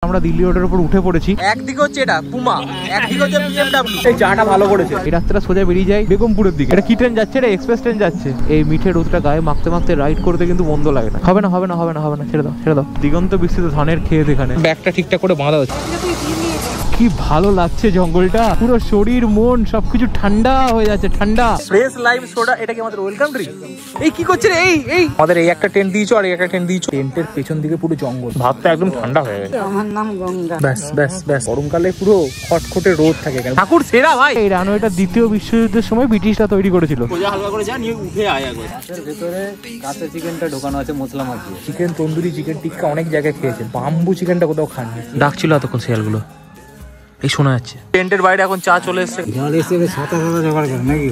আমরা দিল্লি রোডের উপর উঠে পড়েছি। একদিকে হচ্ছে এটা পুমা, একদিকে হচ্ছে BMW। এই চাটা ভালো করেছে। এই রাস্তাটা সোজা বেরিয়ে যায় বেগমপুরের দিকে। এটা কি ট্রেন যাচ্ছে রে? এক্সপ্রেস ট্রেন যাচ্ছে। এই মিঠে রোদটা গায়ে মাখতে মাখতে রাইড করতে কিন্তু বন্ধ লাগে না। হবে না হবে না হবে না হবে না, ছেড়ে দাও ছেড়ে দাও। দিগন্ত বিস্তৃত ধানের ক্ষেত, এখানে ব্যাগটা ঠিকঠাক করে বাঁধা হচ্ছে। কি ভালো লাগছে জঙ্গলটা, পুরো শরীর মন সবকিছু ঠান্ডা হয়ে যাচ্ছে। ঠান্ডা ফ্রেশ লাইম সোডা, এটা কি আমাদের ওয়েলকাম ড্রিঙ্ক? এই কি করছে রে? এই আমাদের এই একটা টেন্ট দিয়েছো আর এই একটা টেন্ট দিয়েছো। টেন্টের পেছন দিকে পুরো জঙ্গল, ভাবটা একদম ঠান্ডা হয়ে গেছে। আমার নাম গঙ্গা। ব্যাস ব্যাস ব্যাস। গরমকালে পুরো খটখটে রোদ থাকে এখানে। ঠাকুর সেরা ভাই। এই রানওয়েটা দ্বিতীয় বিশ্বযুদ্ধের সময় ব্রিটিশরা তৈরি করেছিল। সোজা হালকা করে যা নিয়ে উঠে আয় আগে। এর ভিতরে কাঁচা চিকেনটা ঢোকানো আছে মশলা মাখিয়ে। চিকেন তন্দুরি, চিকেন টিক্কা অনেক জায়গায় খেয়েছেন, বাম্বু চিকেনটা কোথাও খাননি। ডাকছিল এতক্ষণ শিয়ালগুলো, এই শোনা যাচ্ছে। টেন্টের বাইরে এখন চা চলে এসেছে। জল এসে ছাতা ছাতা জোগাড় করে নাকি?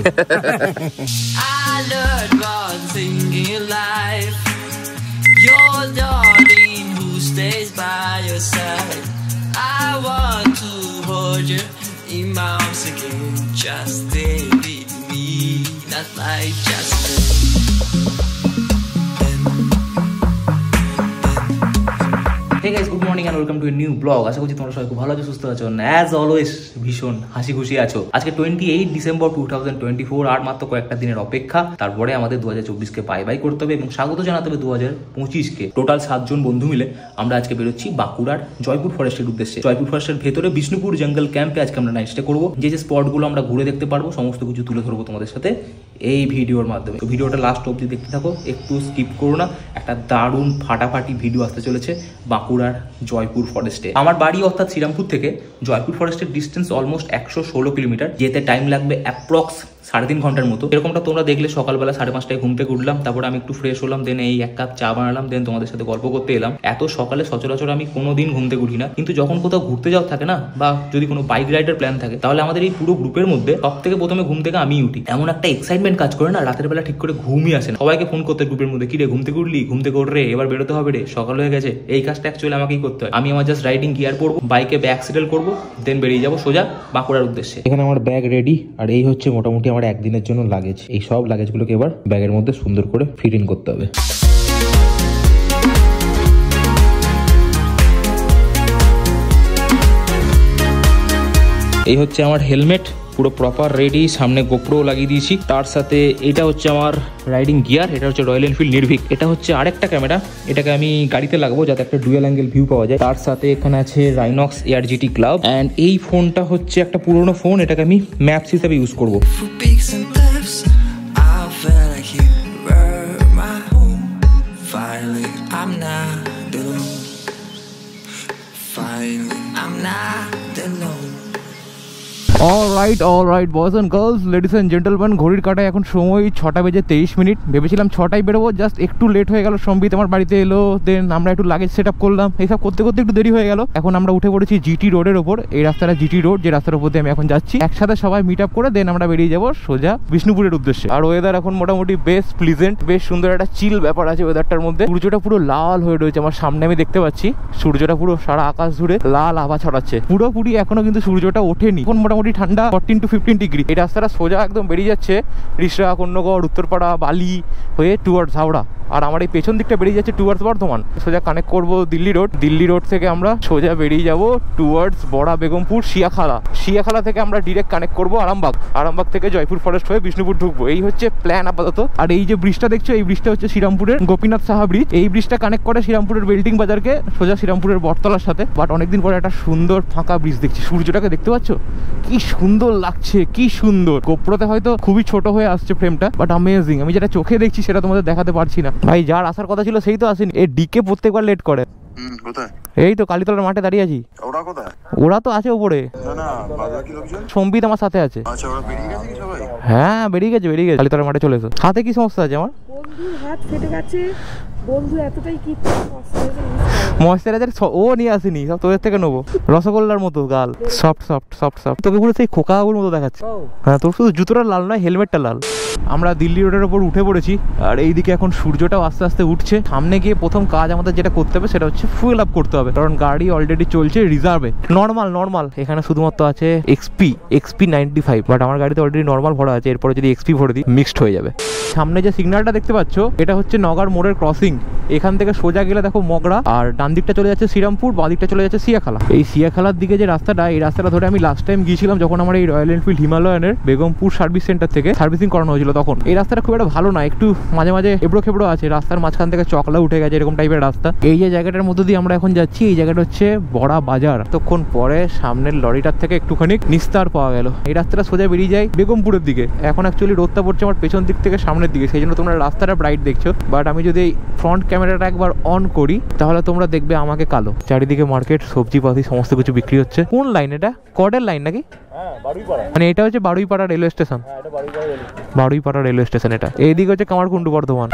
Hey guys, good morning and welcome to a new vlog. আশা করছি তোমরা সবাই খুব ভালো আছো, সুস্থ আছো, অ্যাজ অলওয়েজ ভীষণ হাসি খুশি আছো। আজকে 28 ডিসেম্বর 2024, আর মাত্র কয়েকটা দিনের অপেক্ষা। তারপরে আমাদের 2024কে বাই বাই করতে হবে এবং স্বাগত জানাতে হবে 2025কে। টোটাল 7 জন বন্ধু মিলে আমরা আজকে বেরোচ্ছি বাঁকুড়ার জয়পুর ফরেস্টের উদ্দেশ্যে। জয়পুর ফরেস্টের ভেতরে বিষ্ণুপুর জঙ্গল ক্যাম্পে আজকে আমরা নাইট স্টে করবো। যে যে স্পটগুলো আমরা ঘুরে দেখতে পারবো সমস্ত কিছু তুলে ধরবো তোমাদের সাথে এই ভিডিওর মাধ্যমে। তো ভিডিওটা লাস্ট অবধি দেখতে থাকো, একটু স্কিপ করো না। একটা দারুণ ফাটাফাটি ভিডিও আসতে চলেছে বাঁকুড়ার জয়পুর ফরেস্টে। আমার বাড়ি অর্থাৎ শ্রীরামপুর থেকে জয়পুর ফরেস্টের ডিস্টেন্স অলমোস্ট 116 কিলোমিটার। যেতে টাইম লাগবে অ্যাপ্রক্স 3.5 ঘন্টার মতো। এরকমটা তোমরা দেখলে সকালবেলা 5:30টায় ঘুম থেকে উঠলাম, তারপরে আমি একটু ফ্রেশ হলাম, দেন এই 1 কাপ চা বানালাম, দেন তোমাদের সাথে গল্প করতে এলাম। এত সকালে সচরাচর আমি কোনোদিন ঘুম থেকে উঠি না, কিন্তু যখন কোথাও ঘুরতে যাওয়া থাকে না, বা যদি কোনো বাইক রাইডের প্ল্যান থাকে, তাহলে আমাদের এই পুরো গ্রুপের মধ্যে সব থেকে প্রথমে ঘুম থেকে আমিই উঠি। এমন একটা এক্সাইটমেন্ট কাজ করে না, রাতের বেলা ঠিক করে ঘুমই আসে না। সবাইকে ফোন করতে গ্রুপের মধ্যে, কি রে ঘুম থেকে উঠলি? ঘুম থেকে উঠ রে, এবার বেরোতে হবে রে, সকাল হয়ে গেছে। এই কাজটা অ্যাকচুয়ালি আমাকেই করতে হয়। আমি আমার জাস্ট রাইডিং গিয়ার পরবো, বাইকে ব্যাগ সেটেল করবো, দেন বেরিয়ে যাবো সোজা বাঁকুড়ার উদ্দেশ্যে। এখানে আমার ব্যাগ রেডি, আর এই হচ্ছে মোটামুটি আমার একদিনের জন্য লাগেজ। এই সব লাগেজগুলোকে এবার ব্যাগের মধ্যে সুন্দর করে ফিট ইন করতে হবে। এই হচ্ছে আমার হেলমেট, পুরো প্রপার রেডি, সামনে গোপ্রো লাগিয়ে দিয়েছি। তার সাথে এটা হচ্ছে আমার রাইডিং গিয়ার, এটা হচ্ছে রয়্যাল এনফিল্ড নির্ভীক। এটা হচ্ছে আরেকটা ক্যামেরা, এটাকে আমি গাড়িতে লাগাবো যাতে একটা ডুয়াল অ্যাঙ্গেল ভিউ পাওয়া যায়। তার সাথে এখানে আছে রাইনক্স ARGT ক্লাব, অ্যান্ড এই ফোনটা হচ্ছে একটা পুরোনো ফোন, এটাকে আমি ম্যাপস হিসেবে ইউজ করবো। Alright boys and girls, ladies and gentleman, ঘড়ির কাটায় এখন সময় 6টা বেজে 23 মিনিট। ভেবেছিলাম 6টায় বেরোবো, জাস্ট একটু লেট হয়ে গেল। সম্বিত আমার বাড়িতে এলো, দেন আমরা একটু লাগেজ সেট আপ করলাম, এইসব করতে করতে একটু দেরি হয়ে গেল। এখন আমরা উঠে পড়েছি GT রোডের ওপর। এই রাস্তাটা GT রোড, যে রাস্তার উপর দিয়ে আমি এখন যাচ্ছি। একসাথে সবাই মিট আপ করে দেন আমরা বেরিয়ে যাবো সোজা বিষ্ণুপুরের উদ্দেশ্যে। আর ওয়েদার এখন মোটামুটি বেশ প্লিজেন্ট, বেশ সুন্দর একটা চিল ব্যাপার আছে ওয়েদারটার মধ্যে। সূর্যটা পুরো লাল হয়ে রয়েছে আমার সামনে, আমি দেখতে পাচ্ছি সূর্যটা পুরো সারা আকাশ জুড়ে লাল আভা ছড়াচ্ছে। পুরোপুরি এখনো কিন্তু সূর্যটা ওঠেনি। এখন মোটামুটি ঠান্ডা 14 to 15 ডিগ্রি। এই রাস্তাটা সোজা একদম বেরিয়ে যাচ্ছে রিষড়া, কন্যগড়, উত্তরপাড়া, বালি হয়ে টুয়ার্ডস হাওড়া। আর আমার এই পেছন দিকটা বেরিয়ে যাচ্ছে টুয়ার্ডস বর্ধমান। সোজা কানেক্ট করবো দিল্লি রোড। দিল্লি রোড থেকে আমরা সোজা বেরিয়ে যাব টুয়ার্ডস বড়া বেগমপুর, শিয়াখালা থেকে আমরা ডিরেক্ট কানেক্ট করবো আরামবাগ থেকে জয়পুর ফরেস্ট হয়ে বিষ্ণুপুর ঢুকবো। এই হচ্ছে প্ল্যান আপাতত। আর এই যে ব্রিজটা দেখছো, এই ব্রিজটা হচ্ছে শ্রীরামপুরের গোপীনাথ সাহা ব্রিজ। এই ব্রিজটা কানেক্ট করে শ্রীরামপুরের বেল্টিং বাজারকে সোজা শ্রীরামপুরের বটতলার সাথে। বাট অনেকদিন পরে একটা সুন্দর ফাঁকা ব্রিজ দেখছি। সূর্যটাকে দেখতে পাচ্ছ কি সুন্দর লাগছে, কি সুন্দর। গোপ্রোতে হয়তো খুবই ছোট হয়ে আসছে ফ্রেমটা, বাট অ্যামেজিং। আমি যেটা চোখে দেখছি সেটা তোমাদের দেখাতে পারছি না। ভাই যার আসার কথা ছিল সেই তো আসেনি। এই ডিকে প্রত্যেকবার লেট করে। কোথায়? এই তো কালীতলার মাঠে দাঁড়িয়ে আছি। ওরা কোথায়? ওরা তো আছে উপরে। সম্বিত আমার সাথে আছে। আচ্ছা, ওরা বেরিয়ে গেছে কি সবাই? হ্যাঁ বেরিয়ে গেছে। কালীতলার মাঠে চলে এসো। হাতে কি সমস্যা আছে আমার? বন্ধুর হাত ফেটে গেছে। বন্ধু এতটাই কি ময়েশ্চারাইজার ও নিয়ে আসেনি, সব তোদের থেকে নেবো। রসগোল্লার মতো গাল, সফট সফট সফট সফট। তোকে পুরো সেই খোকাগুর মতো দেখাচ্ছে। হ্যাঁ, তোর শুধু জুতোটা লাল নয়, হেলমেটটা লাল। আমরা দিল্লি রোডের ওপর উঠে পড়েছি, আর এইদিকে এখন সূর্যটাও আস্তে আস্তে উঠছে। সামনে গিয়ে প্রথম কাজ আমাদের যেটা করতে হবে সেটা হচ্ছে ফুয়েল আপ করতে হবে, কারণ গাড়ি অলরেডি চলছে রিজার্ভে। নর্মাল এখানে শুধুমাত্র আছে XP 95, বাট আমার গাড়িতে অলরেডি নর্মাল ভরা আছে। এরপরে যদি XP ভরে দিই মিক্সড হয়ে যাবে। সামনে যে সিগন্যালটা দেখতে পাচ্ছ এটা হচ্ছে নগার মোড়ের ক্রসিং। এখান থেকে সোজা গেলে দেখো মগরা, আর ডান দিকটা চলে যাচ্ছে শ্রীরামপুর, বাঁ দিকটা চলে যাচ্ছে সিয়াখালা। এই সিয়াখালার দিকে যে রাস্তাটা, এই রাস্তাটা ধরে আমি লাস্ট টাইম গিয়েছিলাম যখন আমার এই রয়্যাল এনফিল্ড হিমালয়ানের বেগমপুর সার্ভিস সেন্টার থেকে সার্ভিসিং করানো হয়েছিল তখন। এই রাস্তাটা খুব একটা ভালো না, একটু মাঝে মাঝে এবড়ো খেবড়ো আছে, রাস্তার মাঝখান থেকে চকলা উঠে গেছে, এরকম টাইপের রাস্তা। এই যে জায়গাটার মধ্যে দিয়ে আমরা এখন যাচ্ছি, এই জায়গাটা হচ্ছে বড়া বাজার। তখন পরে সামনের লরিটার থেকে একটুখানি নিস্তার পাওয়া গেল। এই রাস্তাটা সোজা বেরিয়ে যায় বেগমপুরের দিকে। এখন অ্যাকচুয়ালি রোদটা পড়ছে আমার পেছন দিক থেকে সামনের দিকে, সেই জন্য তোমরা রাস্তাটা ব্রাইট দেখছো, বাট আমি যদি এই ফ্রন্ট ক্যামেরাটা একবার অন করি তাহলে তোমরা দেখবে আমাকে কালো। চারিদিকে মার্কেট, সবজিপাতি সমস্ত কিছু বিক্রি হচ্ছে। কোন লাইন এটা? কডের লাইন নাকি? মানে এটা হচ্ছে Baruipara railway station. Baruipara railway station এটা। এইদিকে হচ্ছে কামারকুণ্ডু বর্ধমান।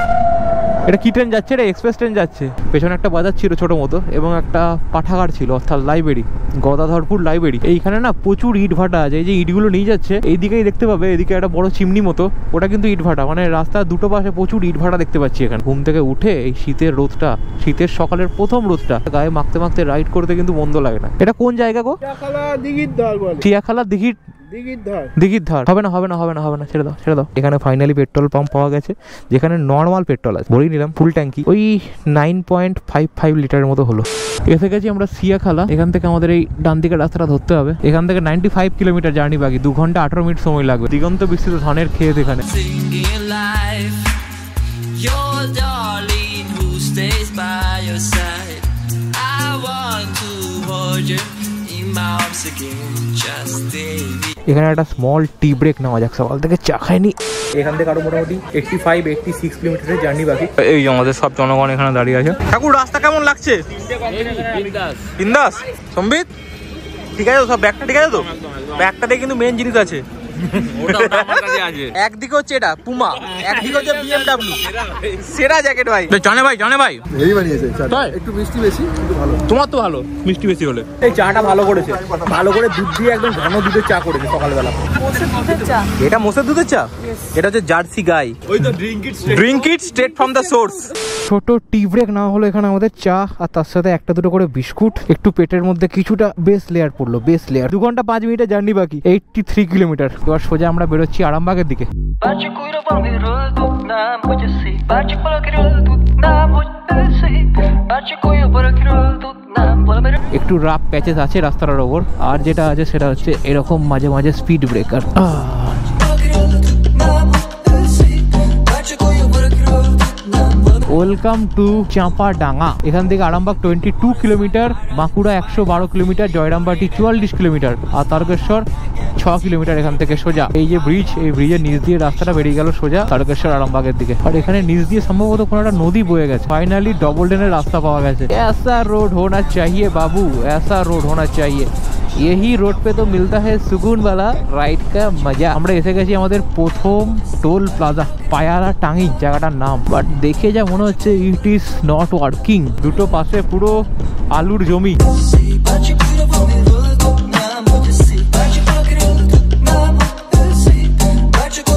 এটা কি ট্রেন যাচ্ছে রে? এক্সপ্রেস ট্রেন যাচ্ছে। পেছনে একটা বাজার ছিল ছোট মতো এবং একটা পাঠাগার ছিল, অর্থাৎ লাইব্রেরি, গদাধরপুর লাইব্রেরি। এইখানে না প্রচুর ইট ভাটা আছে। এই যে ইটগুলো নিয়ে যাচ্ছে এইদিকেই দেখতে পাবে, এদিকে একটা বড় চিমনি মতো, ওটা কিন্তু ইট ভাটা। মানে রাস্তার দুটো পাশে প্রচুর ইট ভাটা দেখতে পাচ্ছি এখানে। ঘুম থেকে উঠে এই শীতের রোদটা, শীতের সকালের প্রথম রোদটা গায়ে মাখতে মাখতে রাইড করতে কিন্তু মন্দ লাগে না। এটা কোন জায়গা গো? চিয়াখালা দিঘির ধার। হবে না হবে না হবে না হবে না, ছেড়ে দাও ছেড়ে দাও। এখানে ফাইনালি পেট্রোল পাম্প পাওয়া গেছে, যেখানে নর্মাল পেট্রোল আছে। ভরিয়ে নিলাম ফুল ট্যাঙ্কি, ওই 9.55 লিটারের মতো হলো। এসে গেছি আমরা সিয়াখালা। এখান থেকে আমাদের এই ডান দিকের রাস্তাটা ধরতে হবে। এখান থেকে 95 কিলোমিটার জার্নি বাকি, 2 ঘন্টা 18 মিনিট সময় লাগবে। দিগন্ত বিস্তৃত ধানের ক্ষেত এখানে। এখানে একটা স্মল টি ব্রেক নেওয়া যাক, সকাল থেকে চা খাইনি। এখান থেকে আরো মোটামুটি 85-86 কিলোমিটারের জার্নি বাকি। এই যে আমাদের সব জনগণ এখানে দাঁড়িয়ে আছে। ঠাকুর রাস্তা কেমন লাগছে? বিন্দাস। সম্বিত ঠিক আছে তো? সব ব্যাগটা ঠিক আছে তো? ব্যাগটাতে কিন্তু মেন জিনিস আছে। একদিকে হচ্ছে এটা পুমা, একদিকে হচ্ছে BMW। সেরা জ্যাকেট ভাই। জানে ভাই, জানে ভাই এই বানিয়েছে চাটা, একটু মিষ্টি বেশি কিন্তু ভালো। তোমার তো ভালো মিষ্টি বেশি হলে। এই চাটা ভালো করেছে, ভালো করে দুধ দিয়ে একদম ঘন দুধের চা করেছে সকালবেলা। এটা মোষের দুধের চা, এটা হচ্ছে জার্সি গাই। ওই তো drink it straight from the source. ছোট টি ব্রেক না হলো এখানে আমাদের চা, আর তার সাথে একটা দুটো করে বিস্কুট। একটু পেটের মধ্যে কিছুটা বেস লেয়ার পড়লো, বেস লেয়ার। 2 ঘন্টা 5 মিনিটের জার্নি বাকি, 83 কিলোমিটার। এবার সোজা আমরা বেরোচ্ছি আরামবাগের দিকে। একটু রাফ প্যাচেস আছে রাস্তাটার ওপর, আর যেটা আছে সেটা হচ্ছে এরকম মাঝে মাঝে speed breaker. Welcome to Champadanga. এখান থেকে Arambagh 22 kilometre, Bankura 112 kilometre, Jayrambati 44 kilometre, আর তারকেশ্বর 6 কিলোমিটার এখান থেকে সোজা। এই যে ব্রিজ, এই ব্রিজের নিচ দিয়ে রাস্তাটা বেরিয়ে গেল সোজা তারকেশ্বর আরামবাগের দিকে। আর এখানে নিচ দিয়ে সম্ভবত কোনো একটা নদী বয়ে গেছে। ফাইনালি ডবল লেনের রাস্তা পাওয়া গেছে। ऐसा रोड होना चाहिए बाबू, ऐसा रोड होना चाहिए। यही रोड पे तो मिलता है सुकून वाला राइड का मजा। আমরা এসে গেছি আমাদের প্রথম টোল প্লাজা, পায়ারা টাঙ্গি জায়গাটার নাম। বাট দেখে যা মনে হচ্ছে ইট ইজ নট ওয়ার্কিং। দুটো পাশে পুরো আলুর জমি।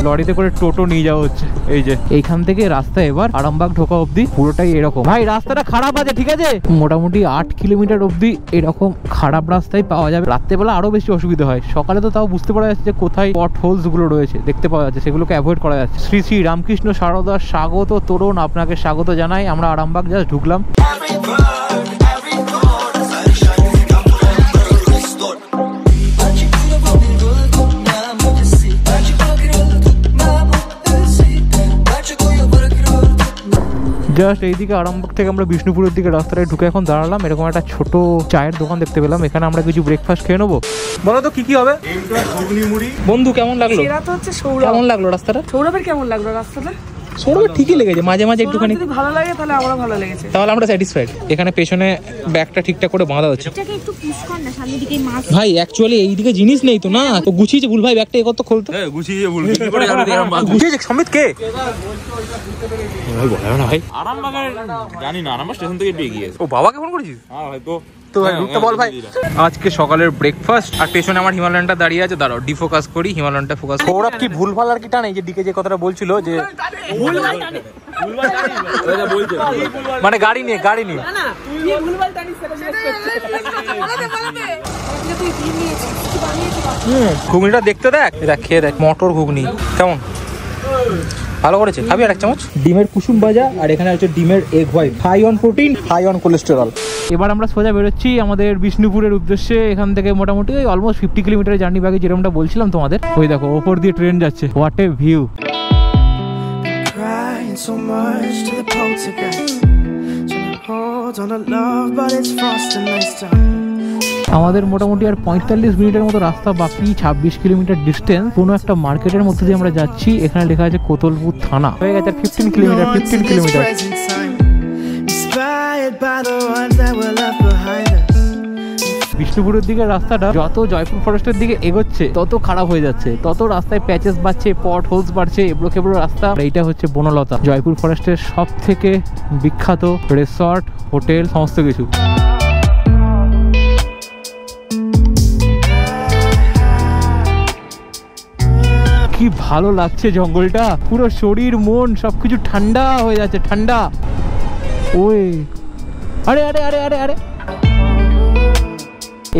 লরিতে করে টোটো নিয়ে যাওয়া হচ্ছে। এই যে এইখান থেকে রাস্তা এবার আরামবাগ ঢোকা অবধি পুরোটাই এরকম। ভাই রাস্তাটা খারাপ আছে ঠিক আছে, মোটামুটি 8 কিলোমিটার অবধি এরকম খারাপ রাস্তায় পাওয়া যাবে। রাত্রেবেলা আরো বেশি অসুবিধা হয়, সকালে তো তাও বুঝতে পারা যাচ্ছে যে কোথায় পট হোলস গুলো রয়েছে, দেখতে পাওয়া যাচ্ছে, সেগুলোকে অ্যাভয়েড করা যাচ্ছে। শ্রী শ্রী রামকৃষ্ণ সারদা স্বাগত তরুণ, আপনাকে স্বাগত জানাই। আমরা আরামবাগ জাস্ট ঢুকলাম। জাস্ট এইদিকে আরামবাগ থেকে আমরা বিষ্ণুপুরের দিকে রাস্তায় ঢুকে এখন দাঁড়ালাম। এরকম একটা ছোট চায়ের দোকান দেখতে পেলাম, এখানে আমরা কিছু ব্রেকফাস্ট খেয়ে নেবো। বলো তো কি কি হবে বন্ধু? কেমন লাগলো? কেমন লাগলো রাস্তাটা? সৌরভের কেমন লাগলো রাস্তাটা? সৌরভের ঠিকই লেগেছে, মাঝে মাঝে একটুখানি ভালো লাগে, তাহলে আমরা ভালো লেগেছে, তাহলে আমরা স্যাটিসফাইড। এখানে পেছনে ব্যাগটা ঠিকঠাক করে বাঁধা হচ্ছে। ভাই অ্যাকচুয়ালি এইদিকে জিনিস নেই তো, না তো গুছিয়েছে ভুল। ভাই ব্যাগটা কত খুলতো, গুছিয়ে ভুল গুছিয়েছে। সমিত কে ভাই? আরামবাগের জানি না, আরামবাগ স্টেশন থেকে বেরিয়ে গিয়েছে। ও বাবাকে ফোন করেছিস? হ্যাঁ ভাই। তো ভাই রুটটা বল ভাই। আজকে সকালের ব্রেকফাস্ট, আর পেছনে আমার হিমালয়ানটা দাঁড়িয়ে আছে। দাঁড়াও ডিফোকাস করি, হিমালয়ানটা ফোকাস। সৌরভ কি ভুলভাল আর কি টানে? যে দিকে যে কথাটা বলছিল যে মানে গাড়ি নিয়ে ঘুগনিটা দেখতে দেখ, এটা খেয়ে দেখ। মটর ঘুগনি কেমন? ভালো করেছে, খাবি আর এক চামচ? ডিমের কুসুম ভাজা, আর এখানে হচ্ছে ডিমের egg white, high on protein, high on cholesterol. এবার আমরা সোজা বেরোচ্ছি আমাদের বিষ্ণুপুরের উদ্দেশ্যে। এখান থেকে মোটামুটি অলমোস্ট 50 কিলোমিটারের জার্নি বাকি, যেরকমটা বলছিলাম তোমাদের। ওই দেখো ওপর দিয়ে ট্রেন যাচ্ছে, what a view. So much to the poltergeist. Trying to hold on to love, but it's frosting nice time. আমাদের মোটামুটি আর 45 মিনিটের মতো রাস্তা বাকি, 26 কিলোমিটার ডিস্টেন্স। কোনো একটা মার্কেটের মধ্যে দিয়ে আমরা যাচ্ছি। এখানে লেখা আছে কোতলপুর থানা। হয়ে গেছে 15 kilometre, 15 kilometre. Inspired by the ones that were left behind us. বিষ্ণুপুরের দিকে রাস্তাটা যত জয়পুর ফরেস্টের দিকে এগোচ্ছে তত খারাপ হয়ে যাচ্ছে, তত রাস্তায় প্যাচেস বাড়ছে, পট হোলস বাড়ছে, এবড়ো খেবড়ো রাস্তা। এইটা হচ্ছে বনলতা, জয়পুর ফরেস্টের সব থেকে বিখ্যাত রিসর্ট, হোটেল, সমস্ত কিছু। কি ভালো লাগছে জঙ্গলটা, পুরো শরীর মন সবকিছু ঠান্ডা হয়ে যাচ্ছে, ঠান্ডা। ওই আরে আরে আরে আরে আরে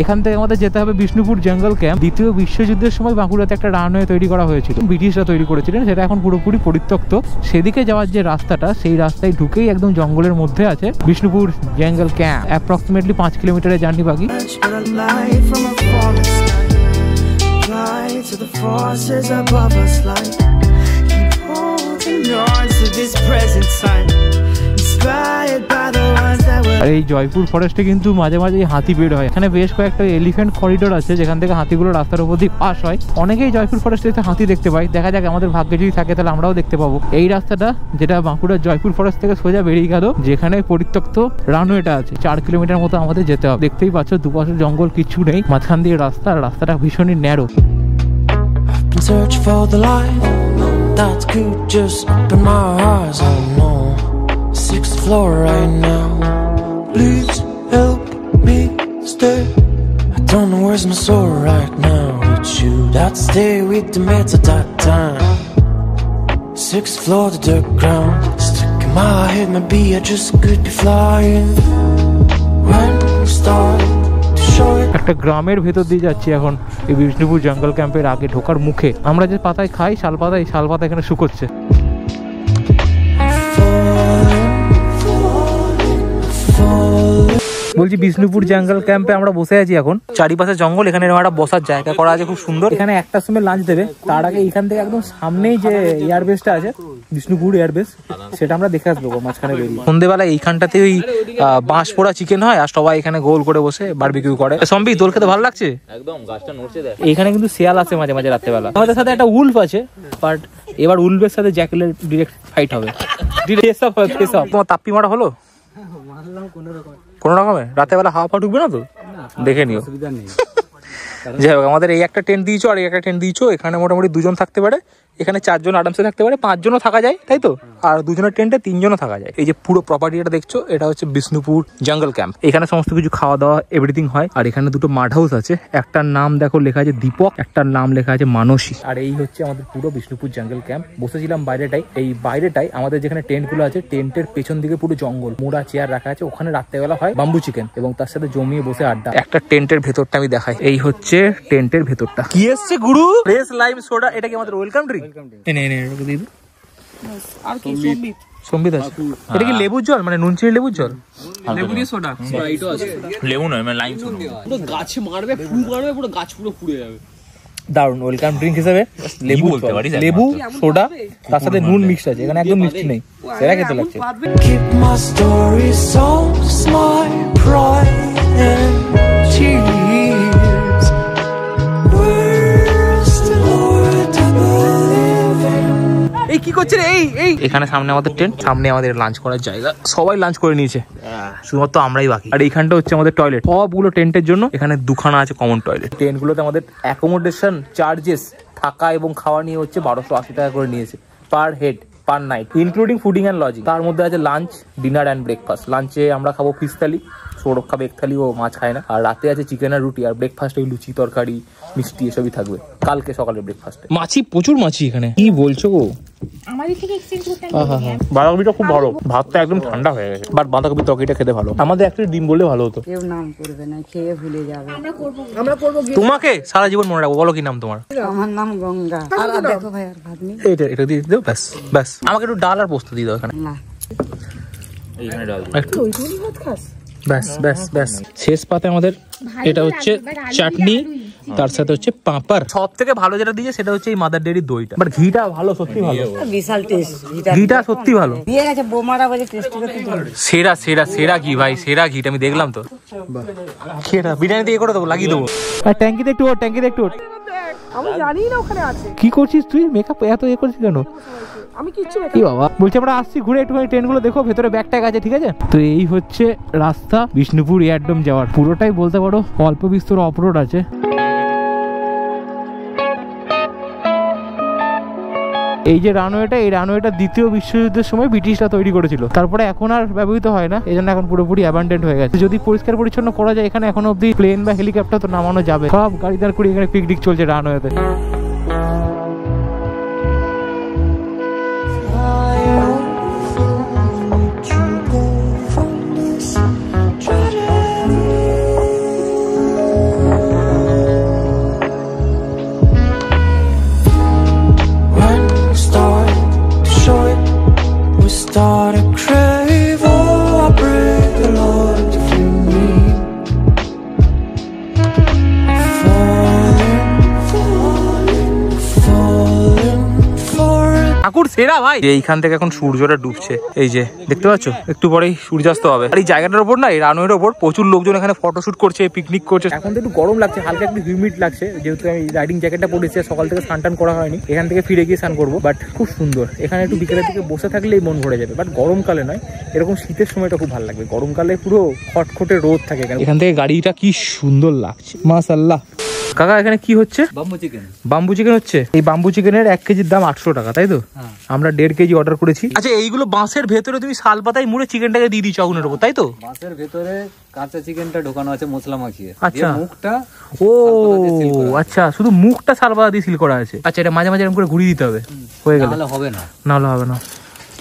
এখান থেকে আমাদের যেতে হবে বিষ্ণুপুর জঙ্গল ক্যাম্প। দ্বিতীয় বিশ্বযুদ্ধের সময় বাঁকুড়াতে একটা রানওয়ে তৈরি করা হয়েছিল, ব্রিটিশরা তৈরি করেছিলেন, সেটা এখন পুরোপুরি পরিত্যক্ত। সেদিকে যাওয়ার যে রাস্তাটা, সেই রাস্তায় ঢুকেই একদম জঙ্গলের মধ্যে আছে বিষ্ণুপুর জঙ্গল ক্যাম্প। অ্যাপ্রক্সিমেটলি 5 কিলোমিটারের জার্নি বাকি। আর এই জয়পুর ফরেস্টে কিন্তু মাঝে মাঝে হাতি বের হয়। এখানে বেশ কয়েকটা এলিফ্যান্ট করিডোর আছে, যেখান থেকে হাতিগুলো রাস্তার উপর দিয়ে পাস হয়। অনেকেই জয়পুর ফরেস্টে হাতি দেখতে পায়, দেখা যাক আমাদের ভাগ্যে যদি থাকে তাহলে আমরাও দেখতে পাবো। এই রাস্তাটা যেটা বাঁকুড়ার জয়পুর ফরেস্ট থেকে সোজা বেরিয়ে গেল, যেখানে পরিত্যক্ত রানওয়েটা আছে, 4 কিলোমিটার মতো আমাদের যেতে হবে। দেখতেই পাচ্ছ দুপাশে জঙ্গল, কিচ্ছু নেই, মাঝখান দিয়ে রাস্তা, রাস্তাটা ভীষণই narrow. Search for the light that could just open my eyes. Oh no, 6th floor right now. Please help me stay. I don't know where's my soul right now. It's you that stay with the meds at that time. 6th floor to the ground. Stuck in my head, maybe I just could be flying. When we start to show it. একটা গ্রামের ভেতর দিয়ে যাচ্ছি এখন, এই বিষ্ণুপুর জঙ্গল ক্যাম্পের আগে ঢোকার মুখে। আমরা যে পাতায় খাই শাল পাতা, এই শাল পাতা এখানে শুকোচ্ছে। বলছি বিষ্ণুপুর জঙ্গল ক্যাম্পে আমরা বসে আছি এখন, চারিপাশে জঙ্গল, এখানে একটা বসার জায়গা করা আছে খুব সুন্দর। এখানে একটার সময় লাঞ্চ দেবে, তার আগে এখান থেকে একদম সামনেই যে এয়ারবেসটা আছে, বিষ্ণুপুর এয়ারবেস, সেটা আমরা দেখে আসবো মাঝখানে বেরিয়ে। সন্ধ্যেবেলা এইখানটাতে ওই বাঁশ পোড়া চিকেন হয়, আর সবাই এখানে গোল করে বসে বারবিকিউ করে। সম্বি, তোর খেতে ভালো লাগছে? একদম, গাছটা নড়ছে দেখ। এখানে কিন্তু শিয়াল আছে মাঝে মাঝে রাত্রেবেলা। আমাদের সাথে একটা উলফ আছে, বাট এবার উলফের সাথে জ্যাকেলের ডিরেক্ট ফাইট হবে। তোমার তাপ্পি মারা হলো কোন রকমে? রাতে বেলা হাওয়া পা ঢুকবে না তো? দেখে নিও, যাই হোক। আমাদের এই একটা টেন্ট দিয়েছো আর এই একটা টেন্ট দিয়েছো। এখানে মোটামুটি 2 জন থাকতে পারে, এখানে 4 জন আরামসে থাকতে পারে, 5 জনও থাকা যায়, তাই তো? আর 2 জনের টেন্টে 3 জনও থাকা যায়। এই যে পুরো প্রপার্টিটা দেখছো, এটা হচ্ছে বিষ্ণুপুর জঙ্গল ক্যাম্প। এখানে সমস্ত কিছু খাওয়া দাওয়া এভরিথিং হয়। আর এখানে 2টো মাড হাউস আছে, একটার নাম দেখো লেখা আছে দীপক, একটার নাম লেখা আছে মানসী। আর এই হচ্ছে আমাদের পুরো বিষ্ণুপুর জঙ্গল ক্যাম্প। বসেছিলাম বাইরেটাই, এই বাইরেটাই আমাদের যেখানে টেন্ট গুলো আছে, টেন্টের পেছন দিকে পুরো জঙ্গল, মোড়া চেয়ার রাখা আছে, ওখানে রাত্রেবেলা হয় বাম্বু চিকেন, এবং তার সাথে জমিয়ে বসে আড্ডা। একটা টেন্টের ভেতরটা আমি দেখাই, এই হচ্ছে টেন্টের ভেতরটা। কি এসছে গুরু? ফ্রেশ লাইম সোডা, এটা কি আমাদের ওয়েলকাম ড্রিঙ্ক? সম্বিত আছে। এটা কি লেবুর জল, মানে নুন চিনি লেবুর জল? লেবু দিয়ে সোডা, লেবু নয়, মানে লাইম সোডা। পুরো গাছে মারবে, ফুল মারবে, পুরো গাছ পুরো পুড়ে যাবে। দারুন ওয়েলকাম ড্রিঙ্ক হিসেবে লেবু বলতে পারি, লেবু সোডা, তার সাথে নুন মিক্সড আছে, এখানে একদম মিষ্টি নেই, সেটা খেতে লাগছে। Keep my story so smart, pride and tears. Where's the Lord I believe in? এই কি করছে রে? এই এখানে সামনে আমাদের টেন্ট, সামনে আমাদের লাঞ্চ করার জায়গা, সবাই লাঞ্চ করে নিয়েছে, শুধুমাত্র আমরাই বাকি। আর এইখানটা হচ্ছে আমাদের টয়লেট, সবগুলো টেন্টের জন্য এখানে 2খানা আছে কমন টয়লেট। টেন্ট গুলোতে আমাদের অ্যাকোমোডেশন চার্জেস, থাকা এবং খাওয়া নিয়ে হচ্ছে 1280 টাকা করে নিয়েছে per head per night, including fooding and lodging. তার মধ্যে আছে লাঞ্চ, ডিনার অ্যান্ড ব্রেকফাস্ট। লাঞ্চে আমরা খাবো ফিশ থালি, সৌরভ খাবে এক থালি, ও মাছ খায় না। আর রাতে আছে চিকেন আর রুটি, আর ব্রেকফাস্টে ওই লুচি তরকারি মিষ্টি এসবই থাকবে কালকে সকালে ব্রেকফাস্টে। মাছি, প্রচুর মাছি এখানে। কি বলছো গো? আমাদের থেকে এক্সচেঞ্জ করতে বাঁধাকপিটা খুব ভালো, ভাতটা একদম ঠান্ডা হয়ে গেছে, বাট বাঁধাকপির তরকারিটা খেতে ভালো। আমাদের একটা ডিম বললে ভালো হতো। কেউ নাম করবে না, খেয়ে ভুলে যাবে। আমরা করব। তোমাকে সারা জীবন মনে রাখবো। বলো কি নাম তোমার? আমার নাম গঙ্গা। আর দেখো ভাই, আর ভাত নেই। এটা দিয়ে দাও, ব্যাস ব্যাস। আমাকে একটু ডাল আর পোস্ত দিয়ে দাও এখানে। না, এইখানে ডাল তুই ভাত খাস? ব্যাস ব্যাস ব্যাস। শেষ পাতে আমাদের এটা হচ্ছে চাটনি, তার সাথে হচ্ছে পাঁপড়। সব থেকে ভালো যেটা দিয়েছে সেটা হচ্ছে এই মাদার ডেয়ারির দইটা। বাট ঘিটা ভালো, সত্যি ভালো, বিশাল টেস্ট। ঘিটা সত্যি ভালো দিয়ে গেছে বোমারা বলে টেস্ট করতে। সেরা সেরা সেরা ঘি ভাই, সেরা ঘিটা আমি দেখলাম তো। খেয়ে বিরিয়ানি দিয়ে করে দেবো, লাগিয়ে দেবো। আর ট্যাঙ্কিতে একটু ওঠ, ট্যাঙ্কিতে একটু ওঠ। আমি জানি না ওখানে আছে। কি করছিস তুই? মেকআপ এত করছিস কেন? আমি কিচ্ছু কি বাবা বলছি, আমরা আসছি ঘুরে, একটুখানি ট্রেনগুলো দেখো, ভেতরে ব্যাগ ট্যাগ আছে, ঠিক আছে? তো এই হচ্ছে রাস্তা বিষ্ণুপুর এয়ারডোম যাওয়ার, পুরোটাই বলতে পারো অল্প বিস্তর অফরোড আছে। এই যে রানওয়েটা, এই রানওয়েটা দ্বিতীয় বিশ্বযুদ্ধের সময় ব্রিটিশরা তৈরি করেছিল, তারপরে এখন আর ব্যবহৃত হয় না, এই জন্য এখন পুরোপুরি অ্যাবান্ডেন্ট হয়ে গেছে। যদি পরিষ্কার পরিচ্ছন্ন করা যায় এখানে এখনো অব্দি প্লেন বা হেলিকপ্টার তো নামানো যাবে। সব গাড়ি দাঁড় করে এখানে পিকনিক চলছে রানওয়েতে। Start a crave, oh, I pray the Lord to free me. Falling for it. ঠাকুর সেরা ভাই। এইখান থেকে এখন সূর্যটা ডুবছে, এই যে দেখতে পাচ্ছ, একটু পরেই সূর্যাস্ত হবে। আর এই জায়গাটার উপর না, এই রানওয়ের উপর প্রচুর লোকজন এখানে ফটোশুট করছে, পিকনিক করছে। এখন তো একটু গরম লাগছে, হালকা একটু হিউমিড লাগছে, যেহেতু আমি রাইডিং জ্যাকেটটা পরেছি, সকাল থেকে স্নান টান করা হয়নি। এখান থেকে ফিরে গিয়ে স্নান করবো। বাট খুব সুন্দর, এখানে একটু বিকেলের দিকে বসে থাকলেই মন ভরে যাবে। বাট গরমকালে নয়, এরকম শীতের সময়টা খুব ভালো লাগবে। গরমকালে পুরো খটখটে রোদ থাকে এখানে। এখান থেকে গাড়িটা কি সুন্দর লাগছে, মাশাআল্লাহ। কাকা এখানে কি হচ্ছে? Bamboo chicken. বাম্বু চিকেন হচ্ছে। এই বাম্বু চিকেনের 1 কেজির দাম 800 টাকা, তাই তো? আমরা 1.5 কেজি অর্ডার করেছি। আচ্ছা, এইগুলো বাঁশের ভেতরে তুমি শাল পাতায় মুড়ে চিকেনটাকে দিয়ে দিচ্ছ আগুনের উপর, তাই তো? মাছের ভেতরে কাঁচা চিকেনটা ঢোকানো আছে মশলা মাখিয়ে। আচ্ছা, মুখটা ও আচ্ছা, শুধু মুখটা শাল পাতা দিয়ে সিল করা আছে। আচ্ছা, এটা মাঝে মাঝে এরকম করে ঘুরিয়ে দিতে হবে, হয়ে গেল? হবে না, না হলে হবে না।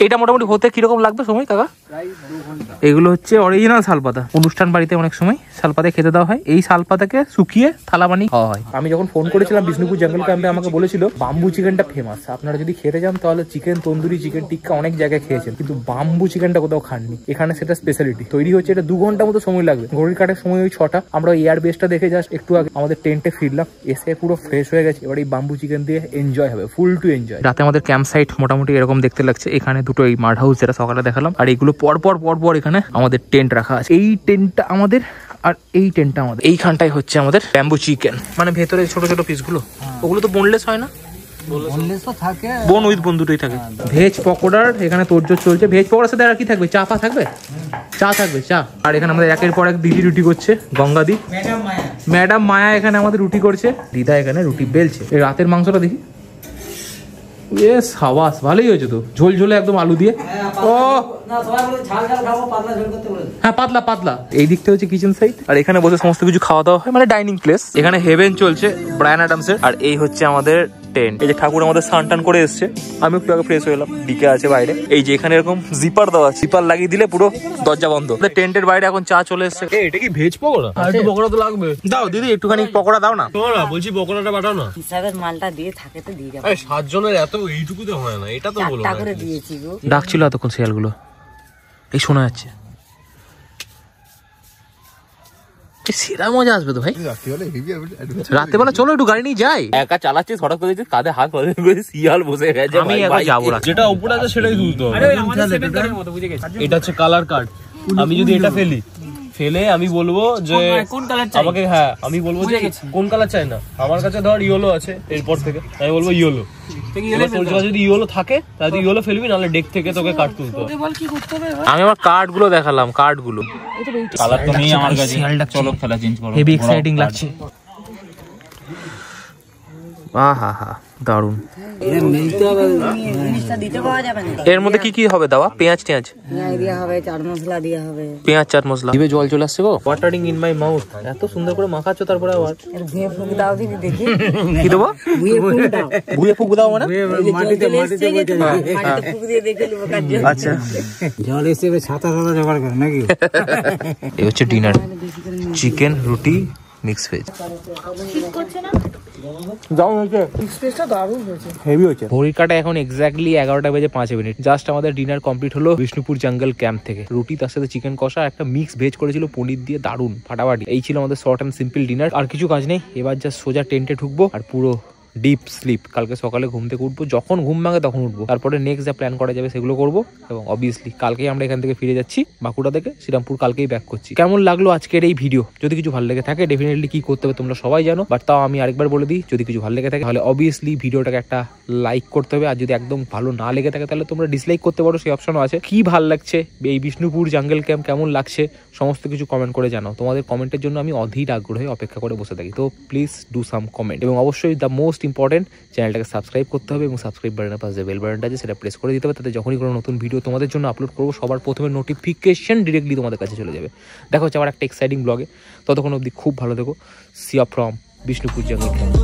এটা মোটামুটি হতে কিরকম লাগবে সময় কাকা? প্রায় 2 ঘন্টা। এগুলো হচ্ছে অরিজিনাল শালপাতা। অনুষ্ঠান বাড়িতে অনেক সময় শালপাতা খেতে দেওয়া হয়। এই শালপাতাকে শুকিয়ে থালা বানিয়ে খাওয়া হয়। আমি যখন ফোন করেছিলাম বিষ্ণুপুর জঙ্গল ক্যাম্পে, আমাকে বলেছিল বাম্বু চিকেনটা ফেমাস, আপনারা যদি খেতে যান তাহলে চিকেন তন্দুরি, চিকেন টিক্কা অনেক জায়গায় খেয়েছেন, কিন্তু বাম্বু চিকেনটা কোথাও খাননি। এখানে সেটা স্পেশালিটি। তৈরি হচ্ছে, এটা 2 ঘন্টা মতো সময় লাগবে। ঘড়ির কাটার সময় ওই 6টা। আমরা এয়ার বেসটা দেখে জাস্ট একটু আগে আমাদের টেন্টে ফিরলাম, এসে পুরো ফ্রেশ হয়ে গেছে। এবার এই বাম্বু চিকেন দিয়ে এনজয় হবে, ফুল টু এনজয়। রাতে আমাদের ক্যাম্প সাইট মোটামুটি এরকম দেখতে লাগছে। এখানে দুটো এই মাড হাউস যেটা সকালে দেখালাম, আর এইগুলো পরপর এখানে আমাদের টেন্ট রাখা আছে। এই টেন্টটা আমাদের, আর এই টেন্টটা আমাদের। এইখানটাই হচ্ছে আমাদের ব্যাম্বু চিকেন, মানে ভেতরে ছোট ছোট পিসগুলো, ওগুলো তো বোনলেস হয় না? বোন উইথ বোন দুটোই থাকে। ভেজ পকোড়ার এখানে তোড়জোড় চলছে। ভেজ পকোড়ার সাথে আর কি থাকবে? চা পা থাকবে, চা থাকবে, চা। আর এখানে আমাদের একের পর এক দিদি রুটি করছে। গঙ্গাদি, ম্যাডাম মায়া এখানে আমাদের রুটি করছে। দিদা এখানে রুটি বেলছে। এই রাতের মাংসটা দেখি, সাবাস, ভালোই হয়েছে তো। ঝোল ঝোলে একদম আলু দিয়ে। ও হ্যাঁ, পাতলা পাতলা। এই দিকটা হচ্ছে কিচেন সাইড, আর এখানে বসে সমস্ত কিছু খাওয়া দাওয়া হয়, মানে ডাইনিং প্লেস। এখানে হেভেন চলছে ব্রায়ান অ্যাডামসের। আর এই হচ্ছে আমাদের টেন্ট। এই যে ঠাকুর আমাদের স্নান টান করে এসছে, আমি একটু আগে ফ্রেশ হয়ে এলাম। ডিকে আছে বাইরে। এই যে এখানে এরকম জিপার দেওয়া, জিপার লাগিয়ে দিলে পুরো দরজা বন্ধ। টেন্টের বাইরে এখন চা চলে এসছে। এটা কি ভেজ পকোড়া? একটু পকোড়া তো লাগবে। দাও দিদি, একটুখানি পকোড়া দাও না। বলছি পকোড়াটা পাঠাও না। হিসাবের মালটা দিয়ে থাকে তো দিয়ে যাবো। 7 জনের এত এইটুকুতে হয় না, এটা তো বলো না। করে দিয়েছি গো। ডাকছিল এতক্ষণ শিয়ালগুলো, এই শোনা যাচ্ছে। সেরা মজা আসবে তো ভাই রাত্রেবেলা। চলো একটু গাড়ি নিয়ে যাই। একা চালাচ্ছিস, হঠাৎ করে কাঁধে হাত করে শিয়াল বসে গেছে। আমি একা যাবো না, যেটা উপরে আছে সেটাই তুলতে হবে। এটা হচ্ছে কালার কার্ড। আমি যদি এটা ফেলে আমি বলবো যে আমাকে, হ্যাঁ আমি বলবো যে কোন কালার চাই না। আমার কাছে ধর ইয়েলো আছে, এরপর থেকে আমি বলবো ইয়েলো। যদি ইয়েলো থাকে তাহলে ইয়েলো ফেলবি, নাহলে ডেক থেকে তোকে কার্ড তুলতে হবে। আমি আমার কার্ড গুলো দেখালাম, কার্ড গুলো। কালার তো নেই আমার কাছে, চলো খেলা চেঞ্জ করো। হেভি এক্সাইটিং লাগছে। হা হা দারুন। জিনিসটা দিতে পাওয়া যাবে না। এর মধ্যে কি কি হবে দেওয়া? পেঁয়াজ টেঁয়াজ পেঁয়াজ দেওয়া হবে, চাট মশলা দেওয়া হবে। পেঁয়াজ চাট মশলা। জিভে জল চলে আসছে গো। Watering in my mouth. এত সুন্দর করে মাখাচ্ছ, তারপরে আবার এর ভুঁয়ে ফুক দাও দিবি দেখি। কি দেবো? ভুঁয়ে ফুক দাও। ভুঁয়ে ফুক দাও মানে? মাটিতে ফুক দিয়ে দেখে নেবো কাজ। আচ্ছা, জল হিসেবে ছাতা ছাতা জোগাড় করে নাকি? এই হচ্ছে ডিনার, চিকেন, রুটি, মিক্স ভেজ। ঘড়ির কাটা এখন এক্স্যাক্টলি 11টা বেজে 5 মিনিট। জাস্ট আমাদের ডিনার কমপ্লিট হলো বিষ্ণুপুর জঙ্গল ক্যাম্প থেকে। রুটি, তার সাথে চিকেন কষা, একটা মিক্স ভেজ করেছিল পনির দিয়ে, দারুন ফাটাফাটি। এই ছিল আমাদের শর্ট অ্যান্ড সিম্পল ডিনার। আর কিছু কাজ নেই, এবার জাস্ট সোজা টেন্টে ঢুকবো আর পুরো ডিপ স্লিপ। কালকে সকালে ঘুম থেকে উঠবো, যখন ঘুম ভাঙে তখন উঠবো। তারপরে নেক্সট যা প্ল্যান করা যাবে সেগুলো করবো। এবং অবভিয়াসলি কালকেই আমরা এখান থেকে ফিরে যাচ্ছি বাঁকুড়া থেকে, শ্রীরামপুর কালকেই ব্যাক করছি। কেমন লাগলো আজকের এই ভিডিও? যদি কিছু ভালো লেগে থাকে ডেফিনেটলি কি করতে হবে তোমরা সবাই জানো, বাট তাও আমি আরেকবার বলে দিই, যদি কিছু ভালো লেগে থাকে তাহলে অবভিয়াসলি ভিডিওটাকে একটা লাইক করতে হবে। আর যদি একদম ভালো না লেগে থাকে তাহলে তোমরা ডিসলাইক করতে পারো, সেই অপশনও আছে। কি ভালো লাগছে এই বিষ্ণুপুর জঙ্গল ক্যাম্প, কেমন লাগছে সমস্ত কিছু কমেন্ট করে জানাও। তোমাদের কমেন্টের জন্য আমি অধীর আগ্রহে অপেক্ষা করে বসে থাকি। তো প্লিজ ডু সাম কমেন্ট। এবং অবশ্যই দ্য মোস্ট ইম্পর্টেন্ট, চ্যানেলটাকে সাবস্ক্রাইব করতে হবে এবং সাবস্ক্রাইব বাটনের পাশে যে বেল বাটনটা আছে সেটা প্রেস করে দিতে হবে, তাতে যখনই কোনো নতুন ভিডিও তোমাদের জন্য আপলোড করবো সবার প্রথমে নোটিফিকেশন ডিরেক্টলি তোমাদের কাছে চলে যাবে। দেখা হচ্ছে আবার একটা এক্সাইটিং ব্লগে। ততক্ষণ অবধি খুব ভালো থেকো। সি ইউ ফ্রম বিষ্ণুপুর জঙ্গল ক্যাম্প।